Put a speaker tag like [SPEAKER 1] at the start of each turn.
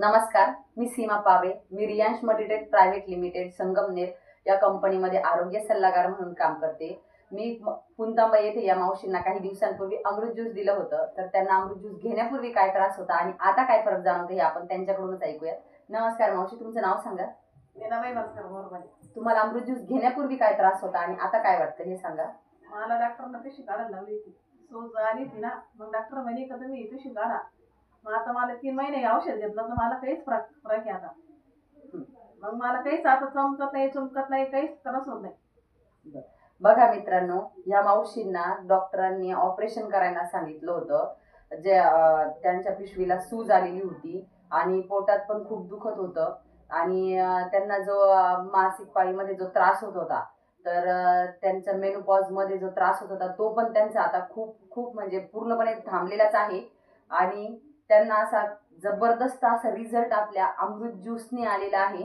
[SPEAKER 1] नमस्कार, मी सीमा पावे. मी Riyansh Multitech Private Limited Sangamner या कंपनीमध्ये आरोग्य सल्लागार म्हणून काम करते. मी पुणतांबा येथे या मावशींना काही दिवसांपूर्वी अमृत ज्यूस दिलं होतं. तर त्यांना अमृत ज्यूस घेण्यापूर्वी काय त्रास होता आणि आता काय फरक जाणवतो हे आपण त्यांच्याकडूनच ऐकूया. नमस्कार मावशी, तुमचं नाव सांगा.
[SPEAKER 2] मीनाबाई भास्कर बोरबाले.
[SPEAKER 1] तुम्हाला अमृत ज्यूस घेण्यापूर्वी काय त्रास होता आणि आता काय वाटतं हे सांगा.
[SPEAKER 2] मला डॉक्टरनं पिशवी काढायला लावली होती. सूज आली होती ना, मग डॉक्टर म्हणे का तुम्ही पिशवी काढा. मग आता मला 3 महिने औषध घेतलं तर मला काहीच फरक आहे आता. मग मला काहीच आता चमकत नाही, काहीच त्रास होत नाही.
[SPEAKER 1] बघा मित्रांनो, या मावशींना डॉक्टरांनी ऑपरेशन करायला सांगितलं होतं. जे त्यांच्या पिशवीला सूज आलेली होती आणि पोटात पण खूप दुखत होतं आणि त्यांना जो मासिक पाळीमध्ये जो त्रास होत होता, तर त्यांचा मेनोपॉज मध्ये जो त्रास होत होता तो पण त्यांचा आता खूप खूप म्हणजे पूर्णपणे थांबलेलाच आहे आणि त्यांना असा जबरदस्त असा रिझल्ट आपल्या अमृत ज्यूसने आलेला आहे.